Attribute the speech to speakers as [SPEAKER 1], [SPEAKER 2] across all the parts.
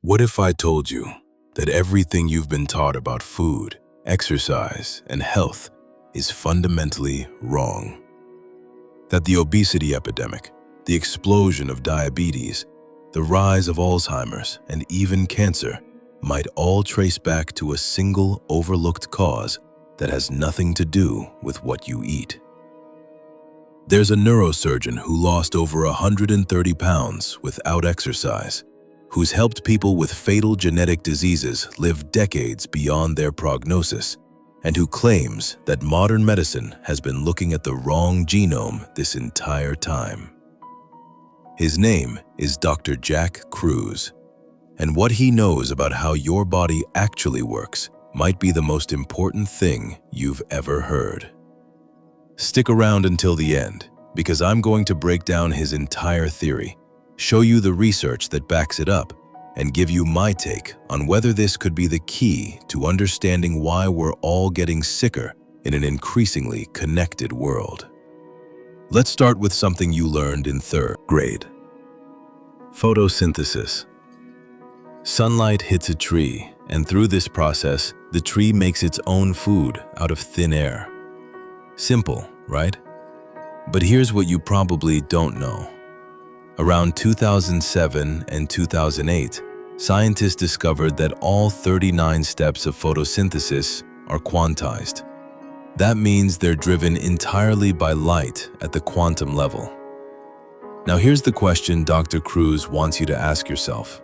[SPEAKER 1] What if I told you that everything you've been taught about food, exercise, and health is fundamentally wrong? That the obesity epidemic, the explosion of diabetes, the rise of Alzheimer's, and even cancer might all trace back to a single overlooked cause that has nothing to do with what you eat. There's a neurosurgeon who lost over 130 pounds without exercise, who's helped people with fatal genetic diseases live decades beyond their prognosis, and who claims that modern medicine has been looking at the wrong genome this entire time. His name is Dr. Jack Kruse, and what he knows about how your body actually works might be the most important thing you've ever heard. Stick around until the end, because I'm going to break down his entire theory, show you the research that backs it up, and give you my take on whether this could be the key to understanding why we're all getting sicker in an increasingly connected world. Let's start with something you learned in 3rd grade. Photosynthesis. Sunlight hits a tree, and through this process, the tree makes its own food out of thin air. Simple, right? But here's what you probably don't know. Around 2007 and 2008, scientists discovered that all 39 steps of photosynthesis are quantized. That means they're driven entirely by light at the quantum level. Now here's the question Dr. Kruse wants you to ask yourself.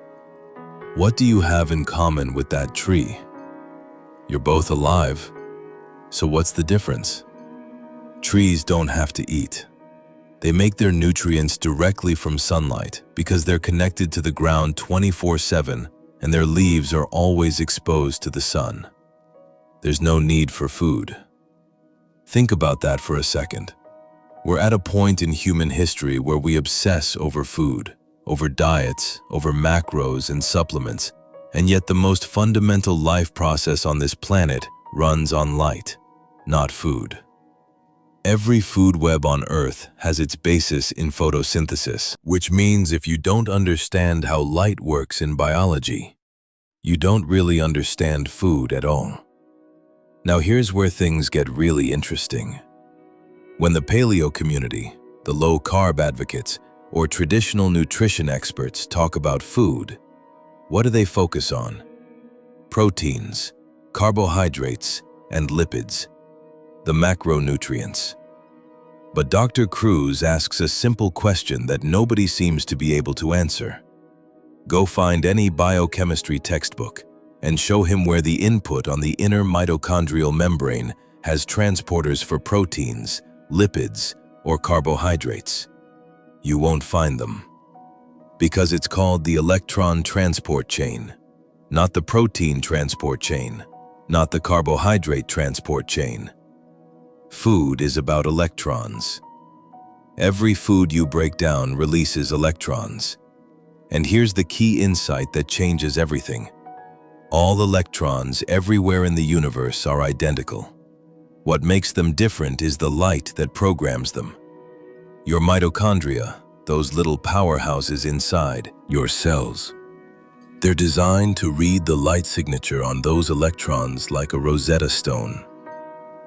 [SPEAKER 1] What do you have in common with that tree? You're both alive, so what's the difference? Trees don't have to eat. They make their nutrients directly from sunlight because they're connected to the ground 24/7 and their leaves are always exposed to the sun. There's no need for food. Think about that for a second. We're at a point in human history where we obsess over food, over diets, over macros and supplements, and yet the most fundamental life process on this planet runs on light, not food. Every food web on Earth has its basis in photosynthesis, which means if you don't understand how light works in biology, you don't really understand food at all. Now here's where things get really interesting. When the paleo community, the low-carb advocates, or traditional nutrition experts talk about food, what do they focus on? Proteins, carbohydrates, and lipids, the macronutrients. But Dr. Kruse asks a simple question that nobody seems to be able to answer. Go find any biochemistry textbook and show him where the input on the inner mitochondrial membrane has transporters for proteins, lipids, or carbohydrates. You won't find them. Because it's called the electron transport chain, not the protein transport chain, not the carbohydrate transport chain. Food is about electrons. Every food you break down releases electrons. And here's the key insight that changes everything. All electrons everywhere in the universe are identical. What makes them different is the light that programs them. Your mitochondria, those little powerhouses inside your cells, they're designed to read the light signature on those electrons like a Rosetta Stone.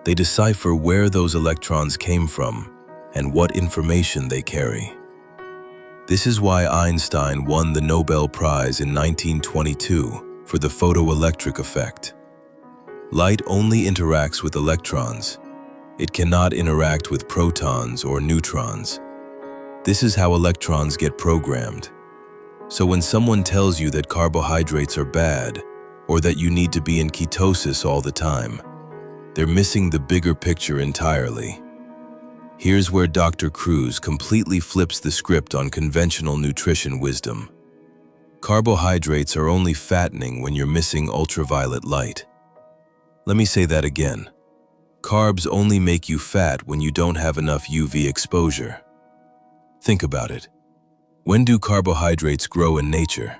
[SPEAKER 1] They decipher where those electrons came from and what information they carry. This is why Einstein won the Nobel Prize in 1922 for the photoelectric effect. Light only interacts with electrons. It cannot interact with protons or neutrons. This is how electrons get programmed. So when someone tells you that carbohydrates are bad, or that you need to be in ketosis all the time, they're missing the bigger picture entirely. Here's where Dr. Kruse completely flips the script on conventional nutrition wisdom. Carbohydrates are only fattening when you're missing ultraviolet light. Let me say that again. Carbs only make you fat when you don't have enough UV exposure. Think about it. When do carbohydrates grow in nature?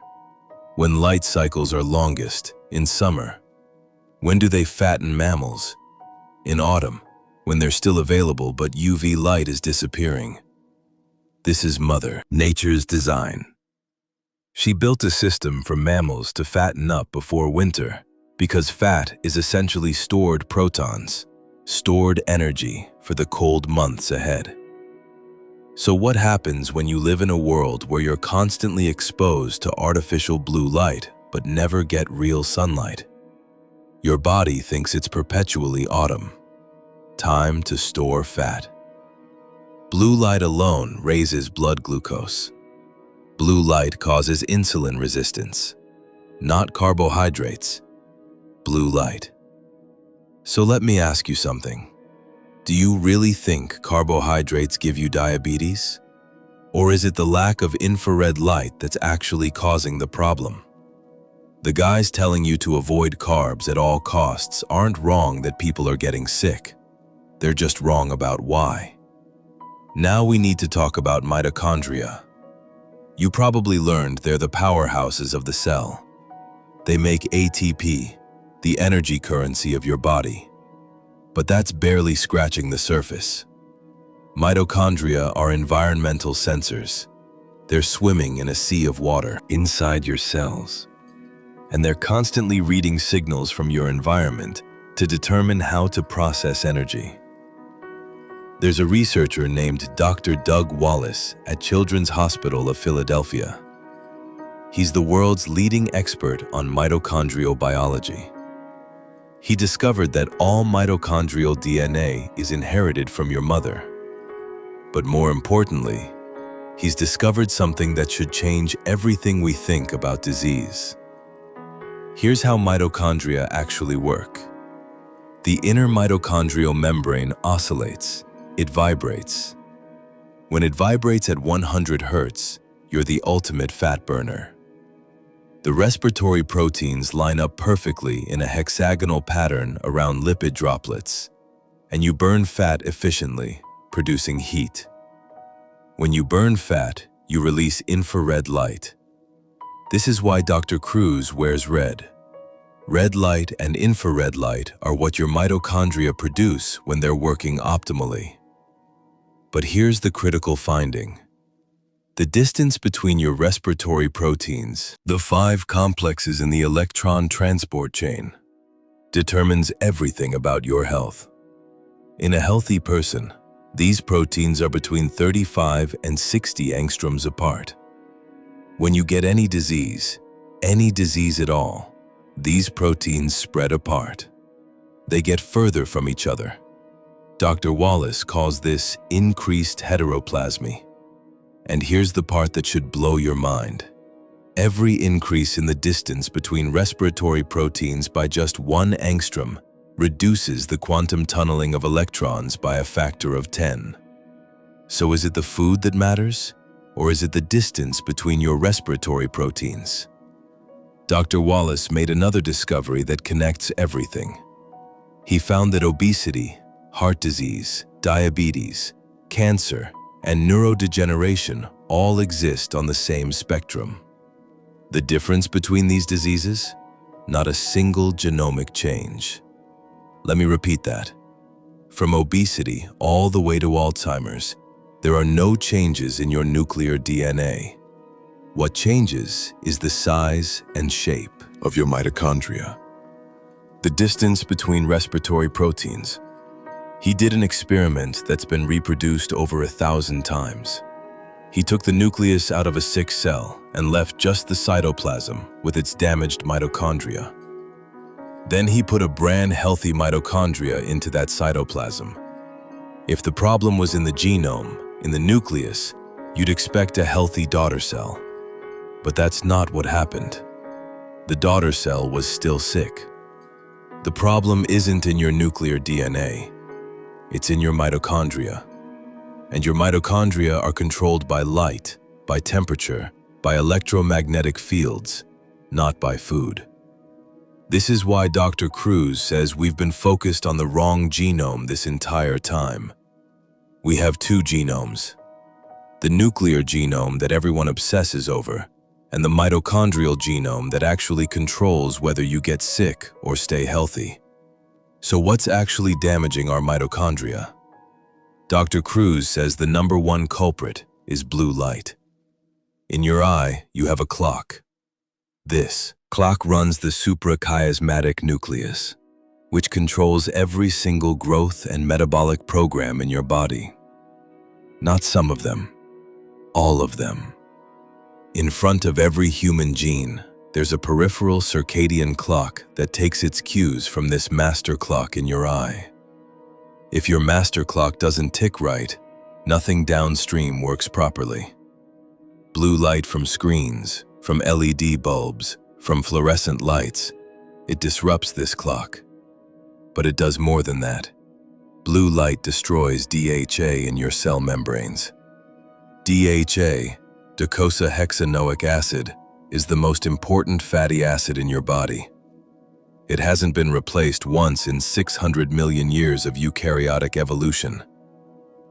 [SPEAKER 1] When light cycles are longest, in summer. When do they fatten mammals? In autumn, when they're still available but UV light is disappearing. This is Mother Nature's design. She built a system for mammals to fatten up before winter because fat is essentially stored protons, stored energy for the cold months ahead. So what happens when you live in a world where you're constantly exposed to artificial blue light but never get real sunlight? Your body thinks it's perpetually autumn. Time to store fat. Blue light alone raises blood glucose. Blue light causes insulin resistance, not carbohydrates. Blue light. So let me ask you something. Do you really think carbohydrates give you diabetes? Or is it the lack of infrared light that's actually causing the problem? The guys telling you to avoid carbs at all costs aren't wrong that people are getting sick. They're just wrong about why. Now we need to talk about mitochondria. You probably learned they're the powerhouses of the cell. They make ATP, the energy currency of your body. But that's barely scratching the surface. Mitochondria are environmental sensors. They're swimming in a sea of water inside your cells. And they're constantly reading signals from your environment to determine how to process energy. There's a researcher named Dr. Doug Wallace at Children's Hospital of Philadelphia. He's the world's leading expert on mitochondrial biology. He discovered that all mitochondrial DNA is inherited from your mother. But more importantly, he's discovered something that should change everything we think about disease. Here's how mitochondria actually work. The inner mitochondrial membrane oscillates. It vibrates. When it vibrates at 100 Hz, you're the ultimate fat burner. The respiratory proteins line up perfectly in a hexagonal pattern around lipid droplets, and you burn fat efficiently, producing heat. When you burn fat, you release infrared light. This is why Dr. Kruse wears red. Red light and infrared light are what your mitochondria produce when they're working optimally. But here's the critical finding. The distance between your respiratory proteins, the 5 complexes in the electron transport chain, determines everything about your health. In a healthy person, these proteins are between 35 and 60 angstroms apart. When you get any disease at all, these proteins spread apart. They get further from each other. Dr. Wallace calls this increased heteroplasmy. And here's the part that should blow your mind. Every increase in the distance between respiratory proteins by just 1 angstrom reduces the quantum tunneling of electrons by a factor of 10. So is it the food that matters? Or is it the distance between your respiratory proteins? Dr. Wallace made another discovery that connects everything. He found that obesity, heart disease, diabetes, cancer, and neurodegeneration all exist on the same spectrum. The difference between these diseases? Not a single genomic change. Let me repeat that. From obesity all the way to Alzheimer's, there are no changes in your nuclear DNA. What changes is the size and shape of your mitochondria. The distance between respiratory proteins. He did an experiment that's been reproduced over 1,000 times. He took the nucleus out of a sick cell and left just the cytoplasm with its damaged mitochondria. Then he put a brand healthy mitochondria into that cytoplasm. If the problem was in the genome, in the nucleus, you'd expect a healthy daughter cell. But that's not what happened. The daughter cell was still sick. The problem isn't in your nuclear DNA. It's in your mitochondria. And your mitochondria are controlled by light, by temperature, by electromagnetic fields, not by food. This is why Dr. Kruse says we've been focused on the wrong genome this entire time. We have 2 genomes. The nuclear genome that everyone obsesses over, and the mitochondrial genome that actually controls whether you get sick or stay healthy. So what's actually damaging our mitochondria? Dr. Kruse says the #1 culprit is blue light. In your eye, you have a clock. This clock runs the suprachiasmatic nucleus, which controls every single growth and metabolic program in your body. Not some of them, all of them. In front of every human gene, there's a peripheral circadian clock that takes its cues from this master clock in your eye. If your master clock doesn't tick right, nothing downstream works properly. Blue light from screens, from LED bulbs, from fluorescent lights, it disrupts this clock. But it does more than that. Blue light destroys DHA in your cell membranes. DHA, docosahexaenoic acid, is the most important fatty acid in your body. It hasn't been replaced once in 600 million years of eukaryotic evolution.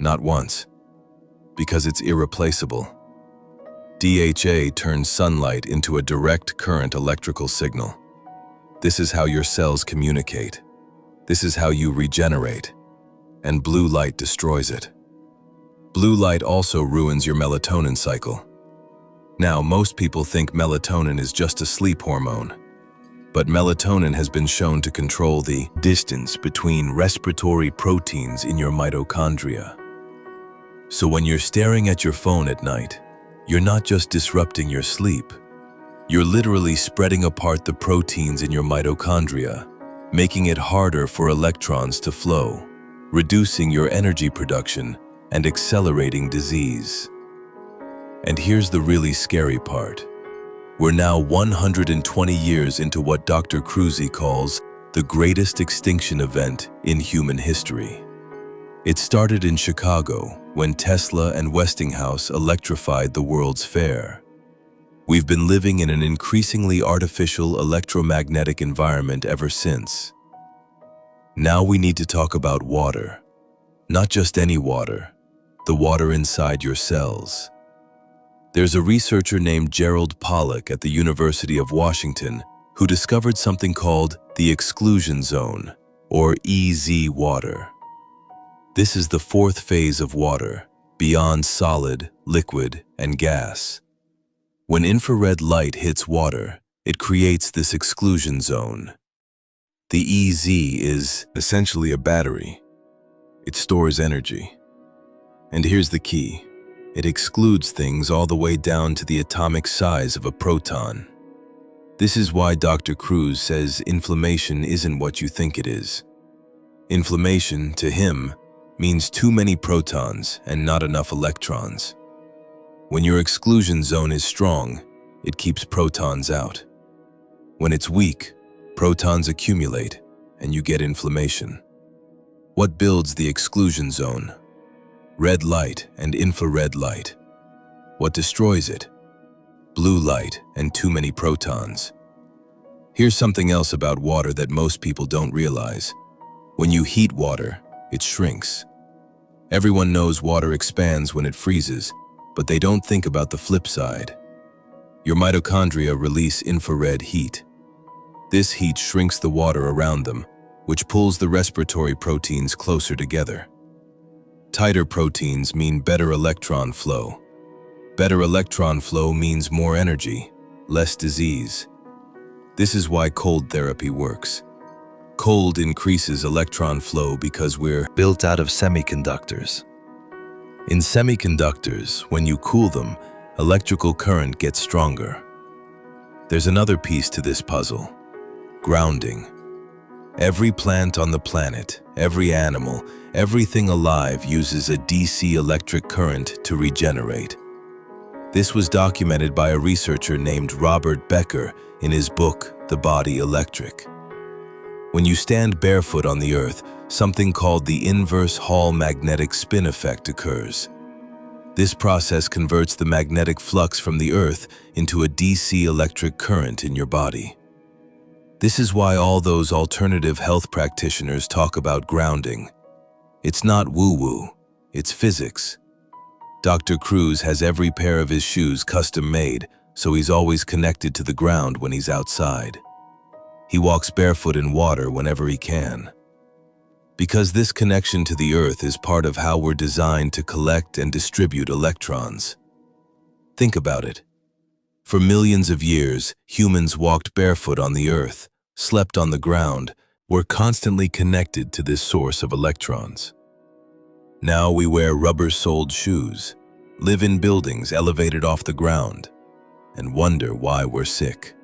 [SPEAKER 1] Not once. Because it's irreplaceable. DHA turns sunlight into a direct current electrical signal. This is how your cells communicate. This is how you regenerate. And blue light destroys it. Blue light also ruins your melatonin cycle. Now, most people think melatonin is just a sleep hormone. But melatonin has been shown to control the distance between respiratory proteins in your mitochondria. So when you're staring at your phone at night, you're not just disrupting your sleep. You're literally spreading apart the proteins in your mitochondria, making it harder for electrons to flow, reducing your energy production and accelerating disease. And here's the really scary part. We're now 120 years into what Dr. Kruse calls the greatest extinction event in human history. It started in Chicago when Tesla and Westinghouse electrified the World's Fair. We've been living in an increasingly artificial electromagnetic environment ever since. Now we need to talk about water. Not just any water, the water inside your cells. There's a researcher named Gerald Pollack at the University of Washington who discovered something called the exclusion zone, or EZ water. This is the fourth phase of water, beyond solid, liquid, and gas. When infrared light hits water, it creates this exclusion zone. The EZ is essentially a battery. It stores energy. And here's the key. It excludes things all the way down to the atomic size of a proton. This is why Dr. Kruse says inflammation isn't what you think it is. Inflammation, to him, means too many protons and not enough electrons. When your exclusion zone is strong, it keeps protons out. When it's weak, protons accumulate and you get inflammation. What builds the exclusion zone? Red light and infrared light. What destroys it? Blue light and too many protons. Here's something else about water that most people don't realize. When you heat water, it shrinks. Everyone knows water expands when it freezes, but they don't think about the flip side. Your mitochondria release infrared heat. This heat shrinks the water around them, which pulls the respiratory proteins closer together. Tighter proteins mean better electron flow. Better electron flow means more energy, less disease. This is why cold therapy works. Cold increases electron flow because we're built out of semiconductors. In semiconductors, when you cool them, electrical current gets stronger. There's another piece to this puzzle: grounding. Every plant on the planet, every animal, everything alive uses a DC electric current to regenerate. This was documented by a researcher named Robert Becker in his book, The Body Electric. When you stand barefoot on the earth, something called the inverse Hall magnetic spin effect occurs. This process converts the magnetic flux from the earth into a DC electric current in your body. This is why all those alternative health practitioners talk about grounding. It's not woo-woo, it's physics. Dr. Kruse has every pair of his shoes custom made, so he's always connected to the ground when he's outside. He walks barefoot in water whenever he can. Because this connection to the earth is part of how we're designed to collect and distribute electrons. Think about it. For millions of years, humans walked barefoot on the earth, slept on the ground, were constantly connected to this source of electrons. Now we wear rubber-soled shoes, live in buildings elevated off the ground, and wonder why we're sick.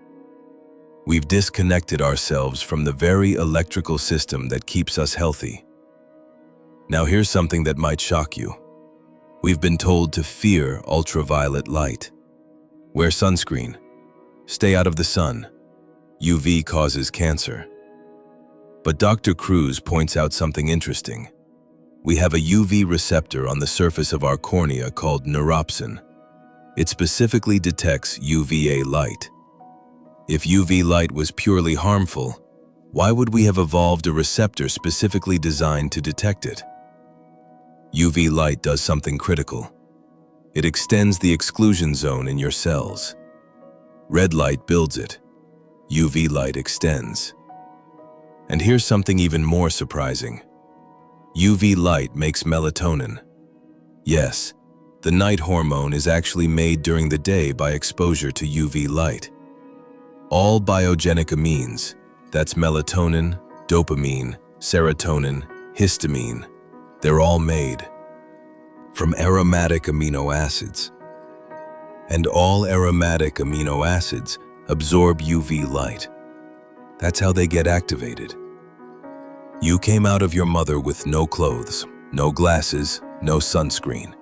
[SPEAKER 1] We've disconnected ourselves from the very electrical system that keeps us healthy. Now here's something that might shock you. We've been told to fear ultraviolet light. Wear sunscreen. Stay out of the sun. UV causes cancer. But Dr. Kruse points out something interesting. We have a UV receptor on the surface of our cornea called neuropsin. It specifically detects UVA light. If UV light was purely harmful, why would we have evolved a receptor specifically designed to detect it? UV light does something critical. It extends the exclusion zone in your cells. Red light builds it. UV light extends. And here's something even more surprising. UV light makes melatonin. Yes, the night hormone is actually made during the day by exposure to UV light. All biogenic amines, that's melatonin, dopamine, serotonin, histamine, they're all made from aromatic amino acids. And all aromatic amino acids absorb UV light. That's how they get activated. You came out of your mother with no clothes, no glasses, no sunscreen.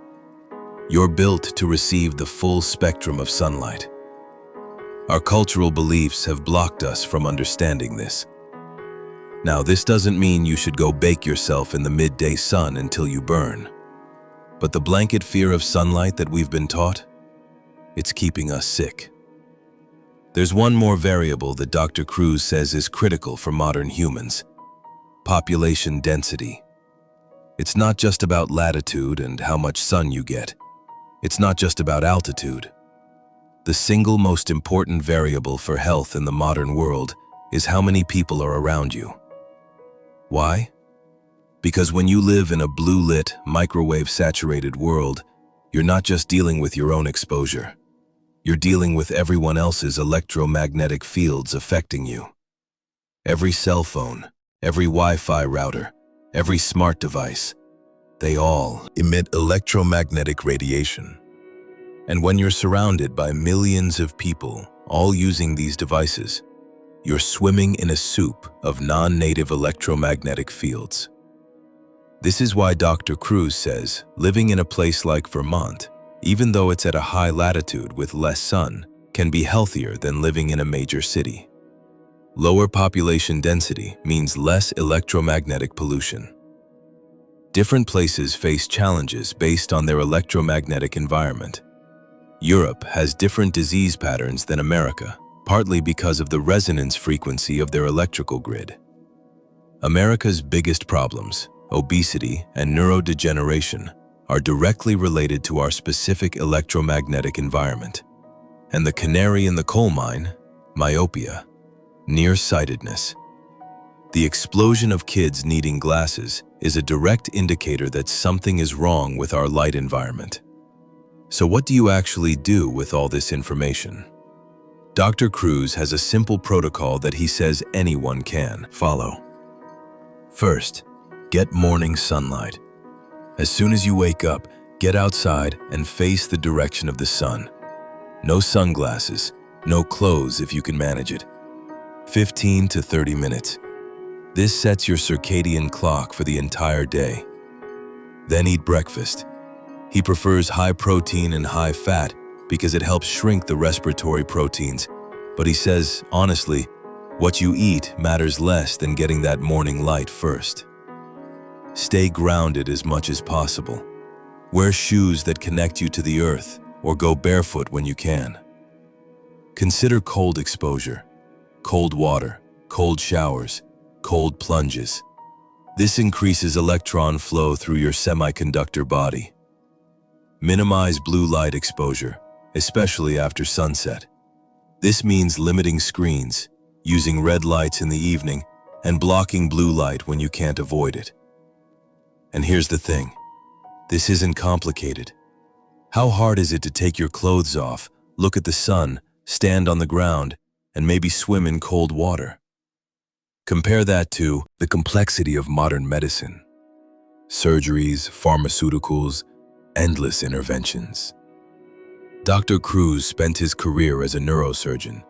[SPEAKER 1] You're built to receive the full spectrum of sunlight. Our cultural beliefs have blocked us from understanding this. Now, this doesn't mean you should go bake yourself in the midday sun until you burn. But the blanket fear of sunlight that we've been taught, it's keeping us sick. There's one more variable that Dr. Kruse says is critical for modern humans: population density. It's not just about latitude and how much sun you get. It's not just about altitude. The single most important variable for health in the modern world is how many people are around you. Why? Because when you live in a blue-lit, microwave-saturated world, you're not just dealing with your own exposure. You're dealing with everyone else's electromagnetic fields affecting you. Every cell phone, every Wi-Fi router, every smart device, they all emit electromagnetic radiation. And when you're surrounded by millions of people all using these devices, you're swimming in a soup of non-native electromagnetic fields. This is why Dr. Kruse says living in a place like Vermont, even though it's at a high latitude with less sun, can be healthier than living in a major city. Lower population density means less electromagnetic pollution. Different places face challenges based on their electromagnetic environment. Europe has different disease patterns than America, partly because of the resonance frequency of their electrical grid. America's biggest problems, obesity and neurodegeneration, are directly related to our specific electromagnetic environment. And the canary in the coal mine, myopia, nearsightedness. The explosion of kids needing glasses is a direct indicator that something is wrong with our light environment. So what do you actually do with all this information? Dr. Kruse has a simple protocol that he says anyone can follow. First, get morning sunlight. As soon as you wake up, get outside and face the direction of the sun. No sunglasses, no clothes if you can manage it. 15 to 30 minutes. This sets your circadian clock for the entire day. Then eat breakfast. He prefers high protein and high fat because it helps shrink the respiratory proteins. But he says, honestly, what you eat matters less than getting that morning light first. Stay grounded as much as possible. Wear shoes that connect you to the earth, or go barefoot when you can. Consider cold exposure, cold water, cold showers, cold plunges. This increases electron flow through your semiconductor body. Minimize blue light exposure, especially after sunset. This means limiting screens, using red lights in the evening, and blocking blue light when you can't avoid it. And here's the thing. This isn't complicated. How hard is it to take your clothes off, look at the sun, stand on the ground, and maybe swim in cold water. Compare that to the complexity of modern medicine. Surgeries, pharmaceuticals, endless interventions. Dr. Kruse spent his career as a neurosurgeon,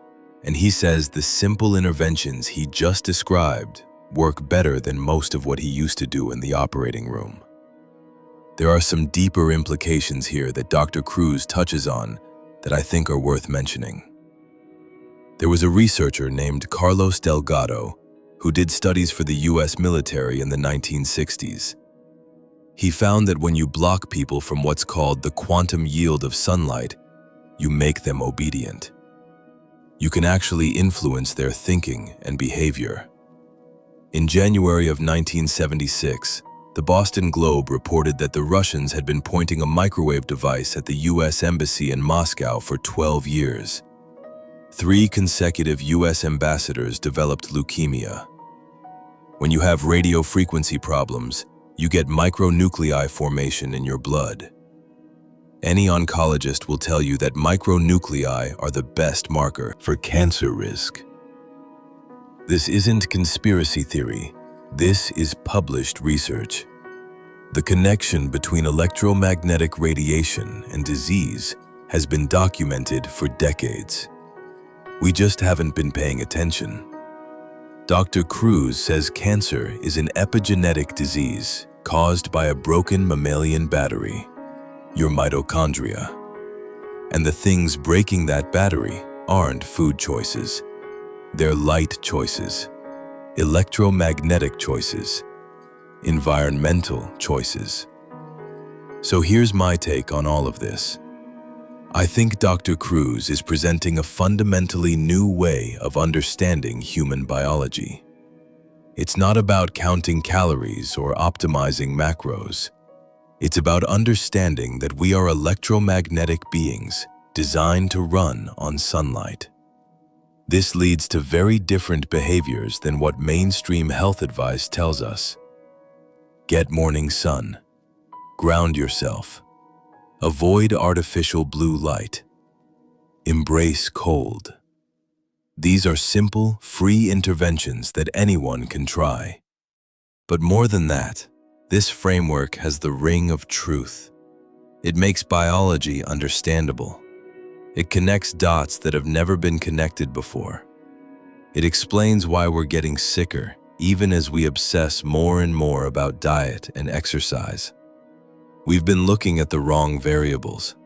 [SPEAKER 1] and he says the simple interventions he just described work better than most of what he used to do in the operating room. There are some deeper implications here that Dr. Kruse touches on that I think are worth mentioning. There was a researcher named Carlos Delgado who did studies for the US military in the 1960s. He found that when you block people from what's called the quantum yield of sunlight, you make them obedient. You can actually influence their thinking and behavior. In January of 1976, the Boston Globe reported that the Russians had been pointing a microwave device at the US Embassy in Moscow for 12 years. 3 consecutive US ambassadors developed leukemia. When you have radio frequency problems, you get micronuclei formation in your blood. Any oncologist will tell you that micronuclei are the best marker for cancer risk. This isn't conspiracy theory. This is published research. The connection between electromagnetic radiation and disease has been documented for decades. We just haven't been paying attention. Dr. Kruse says cancer is an epigenetic disease caused by a broken mammalian battery, your mitochondria. And the things breaking that battery aren't food choices. They're light choices, electromagnetic choices, environmental choices. So here's my take on all of this. I think Dr. Kruse is presenting a fundamentally new way of understanding human biology. It's not about counting calories or optimizing macros. It's about understanding that we are electromagnetic beings designed to run on sunlight. This leads to very different behaviors than what mainstream health advice tells us. Get morning sun. Ground yourself. Avoid artificial blue light. Embrace cold. These are simple, free interventions that anyone can try. But more than that, this framework has the ring of truth. It makes biology understandable. It connects dots that have never been connected before. It explains why we're getting sicker, even as we obsess more and more about diet and exercise. We've been looking at the wrong variables.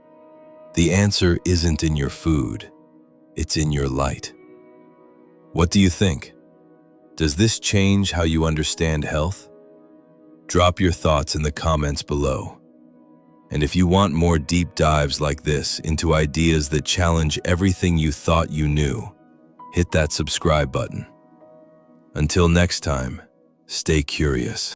[SPEAKER 1] The answer isn't in your food, it's in your light. What do you think? Does this change how you understand health? Drop your thoughts in the comments below. And if you want more deep dives like this into ideas that challenge everything you thought you knew, hit that subscribe button. Until next time, stay curious.